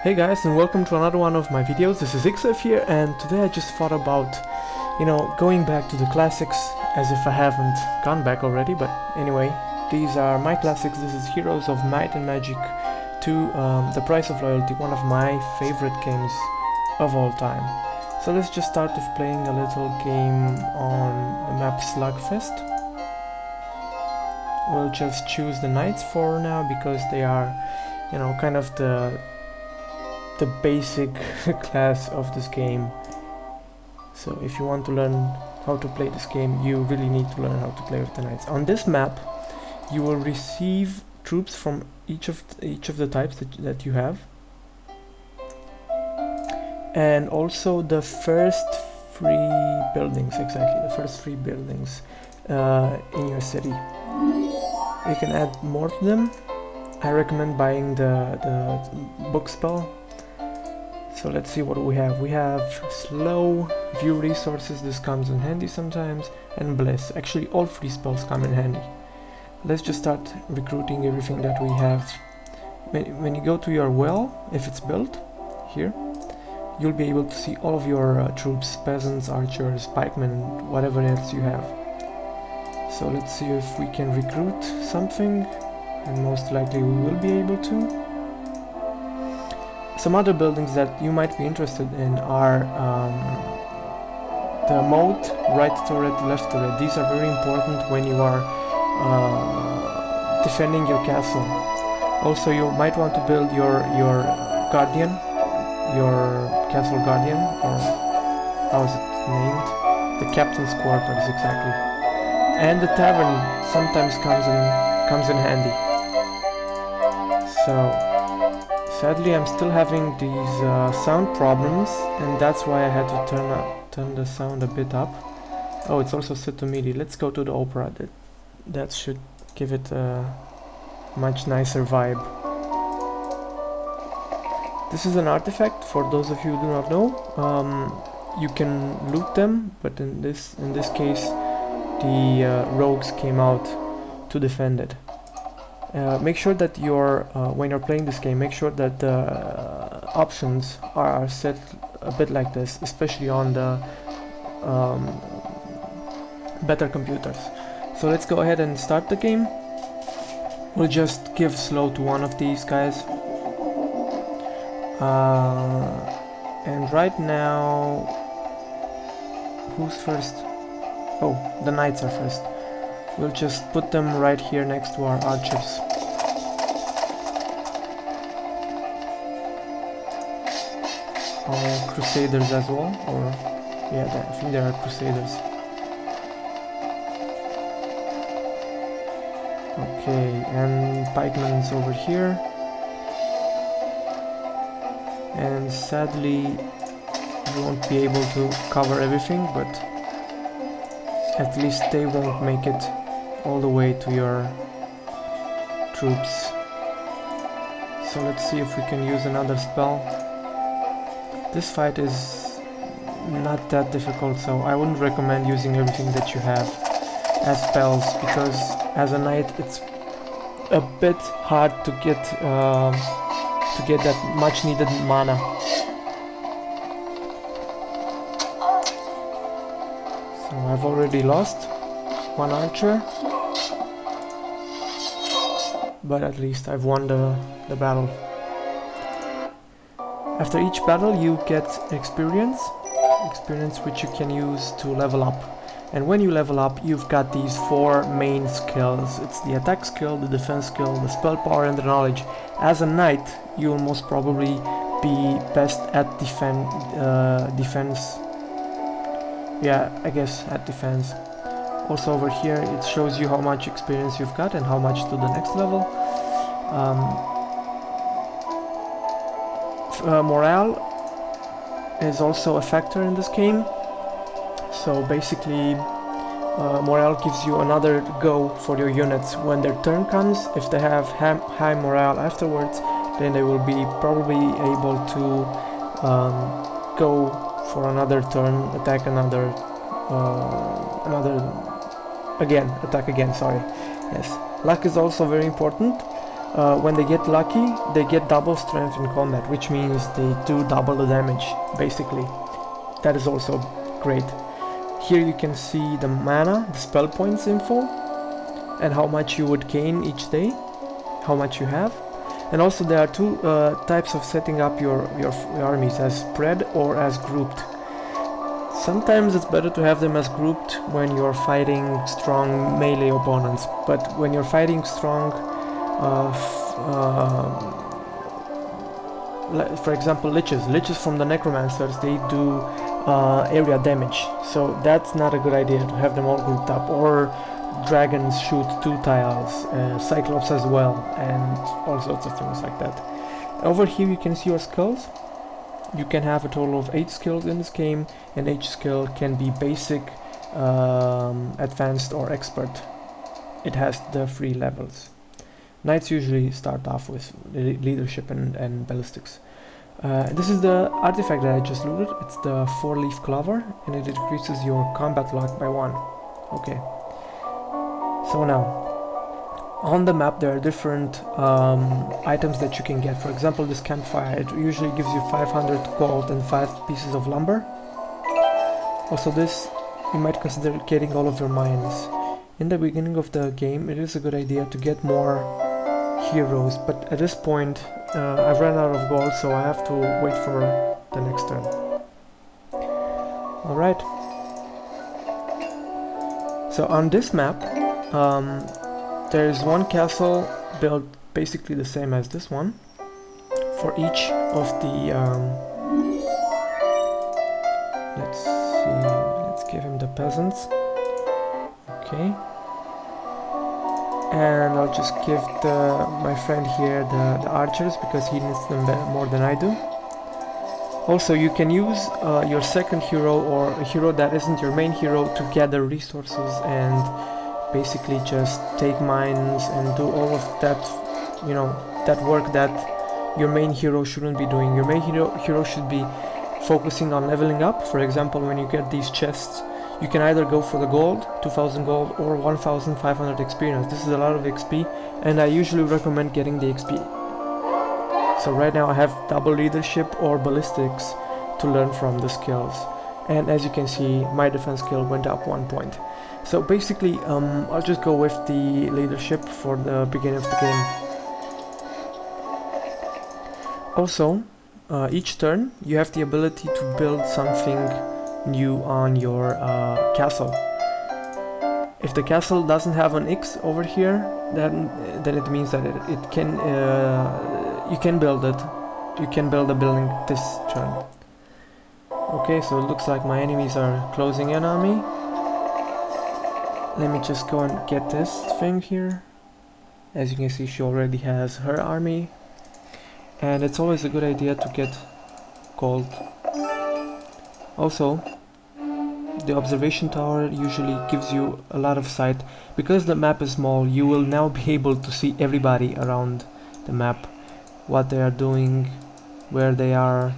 Hey guys, and welcome to another one of my videos. This is XF here, and today I just thought about, going back to the classics, as if I haven't gone back already, but anyway, these are my classics. This is Heroes of Might and Magic 2, The Price of Loyalty, one of my favorite games of all time. So let's just start with playing a little game on the map Slugfest. We'll just choose the knights for now, because they are, kind of the basic class of this game. So if you want to learn how to play this game, you really need to learn how to play with the knights. On this map you will receive troops from each of the types that you have, and also the first three buildings, in your city. You can add more to them. I recommend buying the book spell. So let's see what we have. We have slow, view resources, this comes in handy sometimes, and bliss. Actually all three spells come in handy. Let's just start recruiting everything that we have. When you go to your well, if it's built here, you'll be able to see all of your troops, peasants, archers, pikemen, whatever else you have. So let's see if we can recruit something, and most likely we will be able to. Some other buildings that you might be interested in are the moat, right turret, left turret. These are very important when you are defending your castle. Also, you might want to build your guardian, your castle guardian, or how is it named? The captain's quarters, exactly. And the tavern sometimes comes in handy. So sadly, I'm still having these sound problems, and that's why I had to turn the sound a bit up. Oh, it's also set to MIDI. Let's go to the opera. That should give it a much nicer vibe. This is an artifact, for those of you who do not know. You can loot them, but in this case, the rogues came out to defend it. Make sure that when you're playing this game, make sure that the options are set a bit like this, especially on the better computers. So let's go ahead and start the game. We'll just give slow to one of these guys. And right now, who's first? Oh, the knights are first. We'll just put them right here next to our archers. Or crusaders as well, or yeah, I think there are crusaders. Okay, and pikemen's over here. And sadly, you won't be able to cover everything, but at least they won't make it all the way to your troops. So let's see if we can use another spell. This fight is not that difficult, so I wouldn't recommend using everything that you have as spells, because as a knight it's a bit hard to get that much needed mana. So I've already lost one archer, but at least I've won the battle. After each battle you get experience which you can use to level up. And when you level up, you've got these four main skills. It's the attack skill, the defense skill, the spell power, and the knowledge. As a knight, you'll most probably be best at defense. Yeah, I guess at defense. Also over here it shows you how much experience you've got and how much to the next level. Morale is also a factor in this game. So basically, morale gives you another go for your units. When their turn comes, if they have high morale afterwards, then they will be probably able to go for another turn, attack attack again, sorry. Yes, luck is also very important. when they get lucky, they get double strength in combat, which means they do double the damage, basically. That is also great. Here you can see the mana, the spell points info, and how much you would gain each day, how much you have. And also there are two types of setting up your armies, as spread or as grouped. Sometimes it's better to have them as grouped when you're fighting strong melee opponents, but when you're fighting strong, for example, liches from the necromancers, they do area damage, so that's not a good idea to have them all grouped up. Or dragons shoot 2 tiles, cyclops as well, and all sorts of things like that. Over here you can see your skills. You can have a total of 8 skills in this game, and each skill can be basic, advanced or expert. It has the 3 levels. Knights usually start off with leadership and ballistics. This is the artifact that I just looted. It's the 4-leaf clover, and it increases your combat luck by 1. Okay. So now, on the map there are different items that you can get. For example, this campfire, it usually gives you 500 gold and 5 pieces of lumber. Also this, you might consider getting all of your mines. In the beginning of the game, it is a good idea to get more heroes, but at this point I've run out of gold, so I have to wait for the next turn. Alright. So on this map, there is one castle built basically the same as this one for each of the let's give him the peasants. Okay, and I'll just give my friend here the archers, because he needs them more than I do. Also, you can use your second hero or a hero that isn't your main hero to gather resources and basically just take mines and do all of that, you know, that work that your main hero shouldn't be doing. Your main hero should be focusing on leveling up. For example, when you get these chests, you can either go for the gold, 2000 gold, or 1500 experience. This is a lot of XP, and I usually recommend getting the XP. So right now I have double leadership or ballistics to learn from the skills. And as you can see, my defense skill went up 1 point. So basically, I'll just go with the leadership for the beginning of the game. Also, each turn you have the ability to build something new on your castle. If the castle doesn't have an X over here, then it means that it can you can build it. You can build a building this turn. Okay, so it looks like my enemies are closing in on me. Let me just go and get this thing here. As you can see, she already has her army, and it's always a good idea to get gold. Also, the observation tower usually gives you a lot of sight. Because the map is small, you will now be able to see everybody around the map, what they are doing, where they are.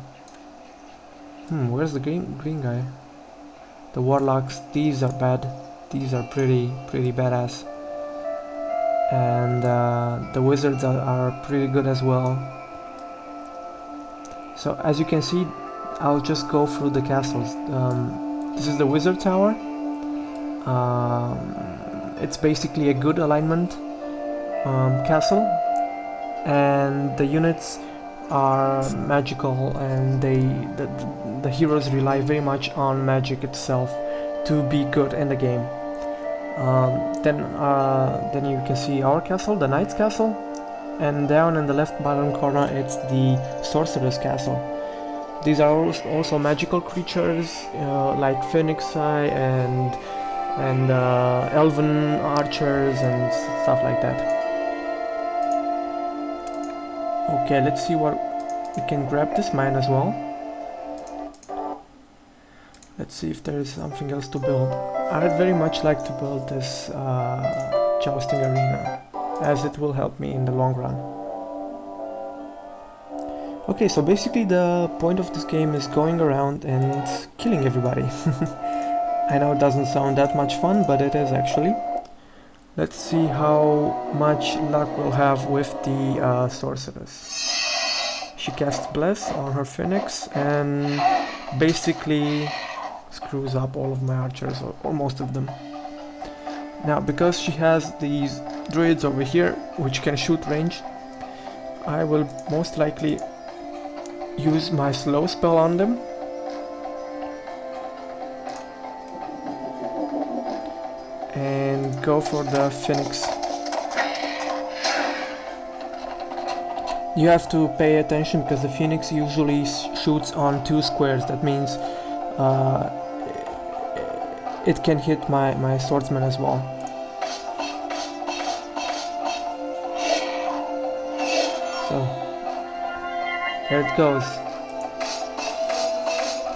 Where's the green guy? The warlocks, these are bad. These are pretty badass. And the wizards are pretty good as well. So as you can see, I'll just go through the castles. This is the wizard tower. It's basically a good alignment castle, and the units are magical, and the heroes rely very much on magic itself to be good in the game. Then you can see our castle, the knight's castle, and down in the left bottom corner it's the sorcerer's castle. These are also magical creatures like phoenix eye and elven archers and stuff like that. Okay, let's see what we can grab. This mine as well. Let's see if there is something else to build. I'd very much like to build this jousting arena, as it will help me in the long run. Okay, so basically the point of this game is going around and killing everybody. I know it doesn't sound that much fun, but it is actually. Let's see how much luck we'll have with the sorceress. She casts Bless on her Phoenix and basically screws up all of my archers, or most of them. Now, because she has these druids over here, which can shoot range, I will most likely use my slow spell on them. And go for the Phoenix. You have to pay attention because the Phoenix usually shoots on 2 squares. That means it can hit my swordsman as well. So there it goes.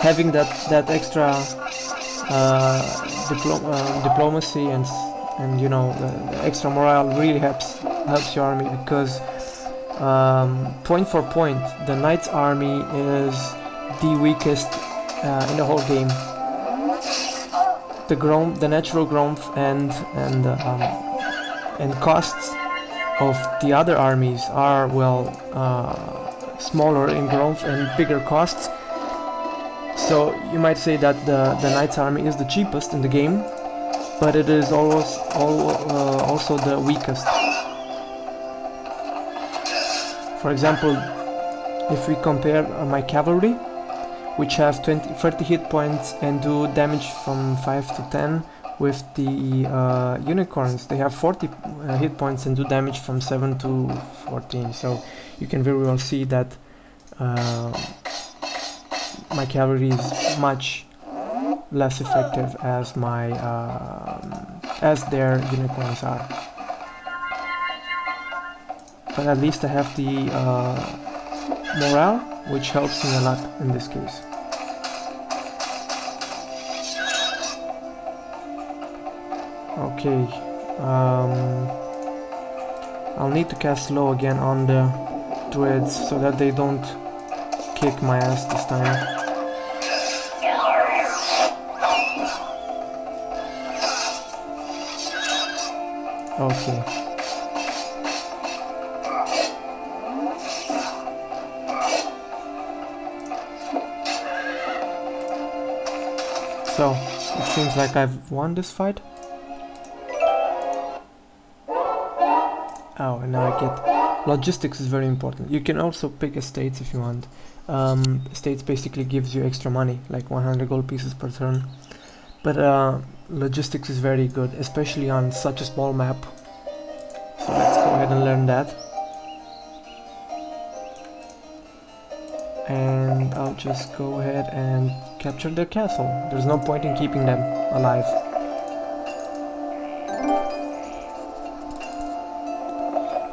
Having that extra diplomacy and you know the extra morale really helps your army, because point for point the knight's army is the weakest in the whole game. The natural growth and costs of the other armies are, well, smaller in growth and bigger costs. So you might say that the knight's army is the cheapest in the game, but it is also the weakest. For example, if we compare my cavalry, which have 30 hit points and do damage from 5 to 10, with the unicorns, they have 40 hit points and do damage from 7 to 14. So you can very well see that my cavalry is much less effective as my as their unicorns are. But at least I have the morale, which helps me a lot in this case. Okay, I'll need to cast slow again on the druids so that they don't kick my ass this time. Okay. So, it seems like I've won this fight. Oh, and now I get... Logistics is very important. You can also pick estates if you want. Estates basically gives you extra money, like 100 gold pieces per turn. But logistics is very good, especially on such a small map. So let's go ahead and learn that. And I'll just go ahead and capture their castle. There's no point in keeping them alive.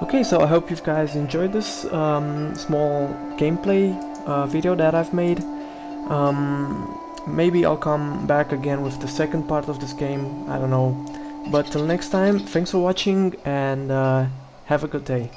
Okay, so I hope you guys enjoyed this small gameplay video that I've made. Maybe I'll come back again with the second part of this game, I don't know. But till next time, thanks for watching and have a good day.